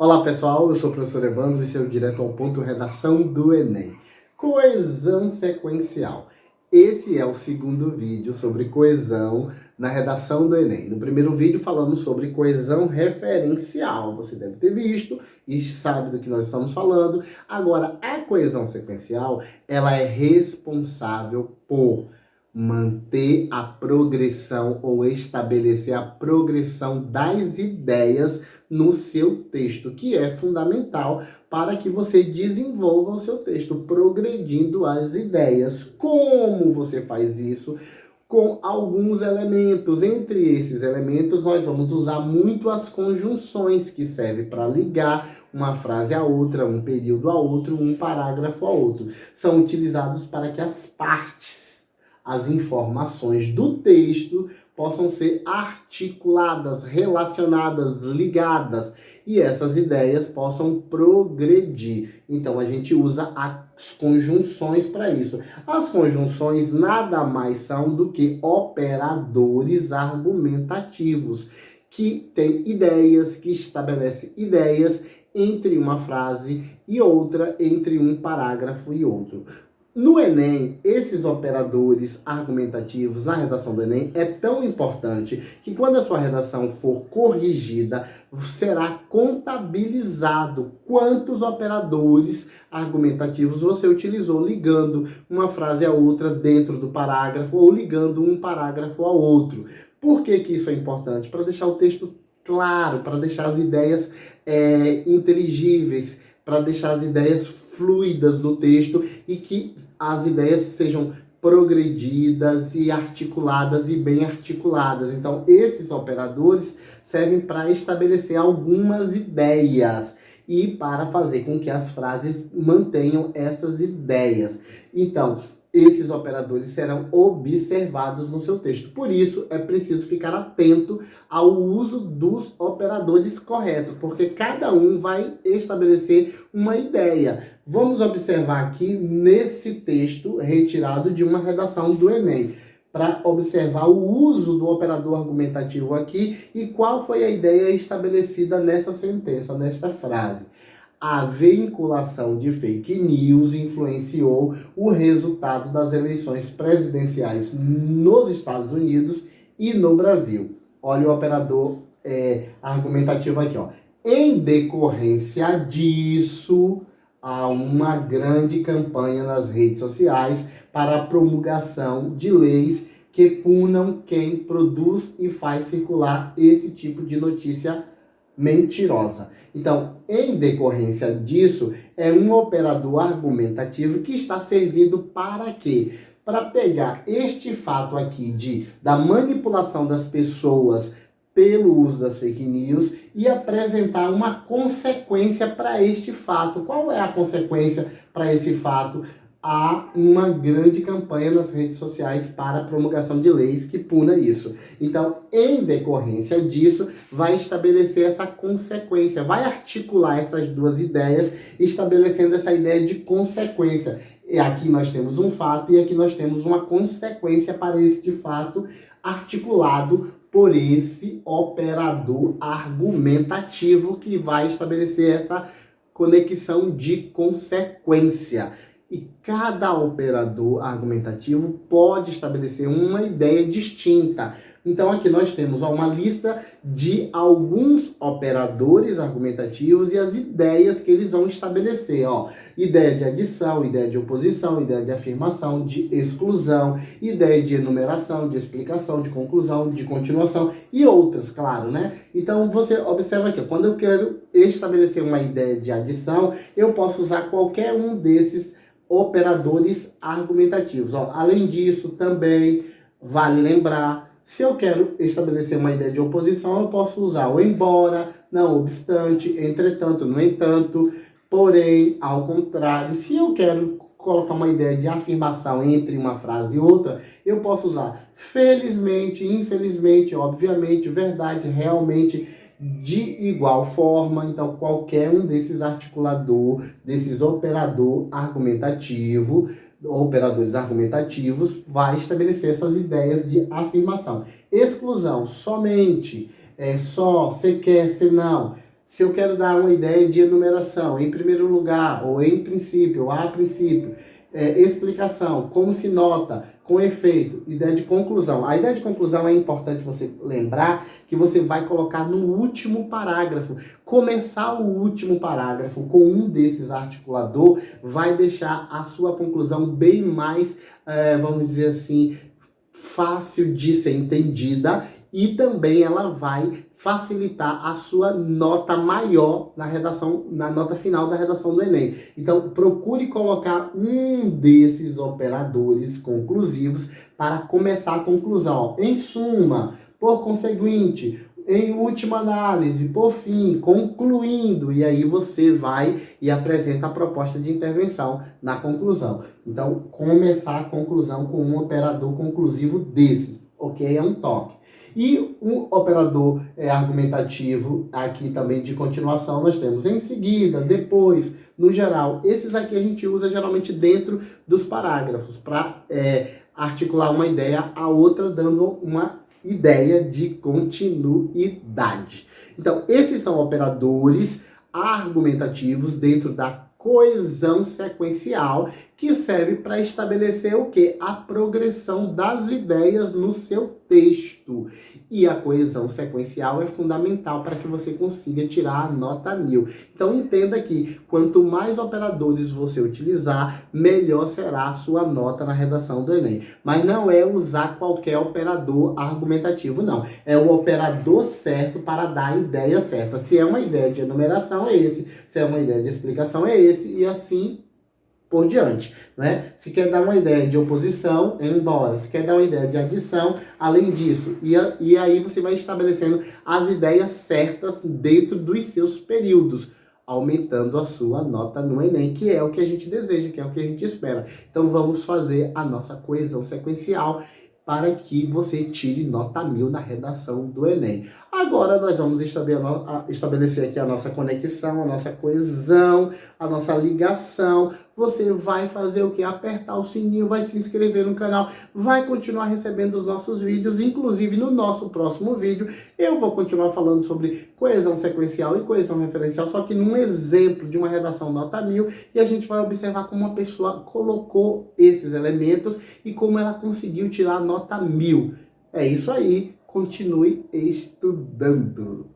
Olá pessoal, eu sou o professor Evandro e seu direto ao ponto redação do Enem. Coesão sequencial. Esse é o segundo vídeo sobre coesão na redação do Enem. No primeiro vídeo falamos sobre coesão referencial. Você deve ter visto e sabe do que nós estamos falando. Agora, a coesão sequencial, ela é responsável por manter a progressão ou estabelecer a progressão das ideias no seu texto, que é fundamental para que você desenvolva o seu texto, progredindo as ideias. Como você faz isso? Com alguns elementos. Entre esses elementos, nós vamos usar muito as conjunções, que servem para ligar uma frase a outra, um período a outro, um parágrafo a outro. São utilizados para que as partes, as informações do texto possam ser articuladas, relacionadas, ligadas, e essas ideias possam progredir. Então, a gente usa as conjunções para isso. As conjunções nada mais são do que operadores argumentativos, que têm ideias, que estabelecem ideias entre uma frase e outra, entre um parágrafo e outro. No Enem, esses operadores argumentativos na redação do Enem é tão importante que quando a sua redação for corrigida, será contabilizado quantos operadores argumentativos você utilizou, ligando uma frase a outra dentro do parágrafo ou ligando um parágrafo a outro. Por que isso é importante? Para deixar o texto claro, para deixar as ideias inteligíveis, para deixar as ideias fluidas no texto e que as ideias sejam progredidas e articuladas e bem articuladas. Então, esses operadores servem para estabelecer algumas ideias e para fazer com que as frases mantenham essas ideias. Então, esses operadores serão observados no seu texto. Por isso, é preciso ficar atento ao uso dos operadores corretos, porque cada um vai estabelecer uma ideia. Vamos observar aqui nesse texto retirado de uma redação do Enem, para observar o uso do operador argumentativo aqui e qual foi a ideia estabelecida nessa sentença, nesta frase. A vinculação de fake news influenciou o resultado das eleições presidenciais nos Estados Unidos e no Brasil. Olha o operador argumentativo aqui, ó. Em decorrência disso, há uma grande campanha nas redes sociais para a promulgação de leis que punam quem produz e faz circular esse tipo de notícia mentirosa. Então, em decorrência disso, é um operador argumentativo que está servindo para quê? Para pegar este fato aqui da manipulação das pessoas pelo uso das fake news e apresentar uma consequência para este fato. Qual é a consequência para esse fato? Há uma grande campanha nas redes sociais para a promulgação de leis que puna isso. Então, em decorrência disso, vai estabelecer essa consequência, vai articular essas duas ideias, estabelecendo essa ideia de consequência. E aqui nós temos um fato e aqui nós temos uma consequência para este fato articulado por esse operador argumentativo que vai estabelecer essa conexão de consequência. E cada operador argumentativo pode estabelecer uma ideia distinta. Então, aqui nós temos uma lista de alguns operadores argumentativos e as ideias que eles vão estabelecer. Ideia de adição, ideia de oposição, ideia de afirmação, de exclusão, ideia de enumeração, de explicação, de conclusão, de continuação e outras, claro, né? Então, você observa aqui, quando eu quero estabelecer uma ideia de adição, eu posso usar qualquer um desses operadores argumentativos. Além disso, também vale lembrar, se eu quero estabelecer uma ideia de oposição, eu posso usar o embora, não obstante, entretanto, no entanto, porém, ao contrário. Se eu quero colocar uma ideia de afirmação entre uma frase e outra, eu posso usar felizmente, infelizmente, obviamente, verdade, realmente, de igual forma. Então, qualquer um desses desses operadores argumentativos vai estabelecer essas ideias de afirmação. Exclusão, somente, só, se quer, se não. Se eu quero dar uma ideia de enumeração, em primeiro lugar, ou em princípio, ou a princípio, explicação, como se nota, com efeito, ideia de conclusão. A ideia de conclusão é importante você lembrar que você vai colocar no último parágrafo. Começar o último parágrafo com um desses articulador vai deixar a sua conclusão bem mais, vamos dizer assim, fácil de ser entendida, e também ela vai facilitar a sua nota maior na redação, na nota final da redação do Enem. Então, procure colocar um desses operadores conclusivos para começar a conclusão. Em suma, por conseguinte, em última análise, por fim, concluindo, e aí você vai e apresenta a proposta de intervenção na conclusão. Então, começar a conclusão com um operador conclusivo desses, ok? É um toque. E um operador argumentativo aqui também de continuação nós temos em seguida, depois, no geral. Esses aqui a gente usa geralmente dentro dos parágrafos para articular uma ideia, a outra dando uma ideia de continuidade. Então, esses são operadores argumentativos dentro da coesão sequencial, que serve para estabelecer o quê? A progressão das ideias no seu texto. E a coesão sequencial é fundamental para que você consiga tirar a nota 1000. Então entenda que quanto mais operadores você utilizar, melhor será a sua nota na redação do Enem. Mas não é usar qualquer operador argumentativo, não. É o operador certo para dar a ideia certa. Se é uma ideia de enumeração, é esse. Se é uma ideia de explicação, é esse. E assim por diante, né? Se quer dar uma ideia de oposição, embora. Se quer dar uma ideia de adição, além disso. E aí você vai estabelecendo as ideias certas dentro dos seus períodos, aumentando a sua nota no Enem, que é o que a gente deseja, que é o que a gente espera. Então vamos fazer a nossa coesão sequencial para que você tire nota 1000 na redação do Enem. Agora nós vamos estabelecer aqui a nossa conexão, a nossa coesão, a nossa ligação. Você vai fazer o que? Apertar o sininho, vai se inscrever no canal, vai continuar recebendo os nossos vídeos, inclusive no nosso próximo vídeo eu vou continuar falando sobre coesão sequencial e coesão referencial, só que num exemplo de uma redação nota 1000, e a gente vai observar como uma pessoa colocou esses elementos e como ela conseguiu tirar nota 1000. É isso aí, continue estudando.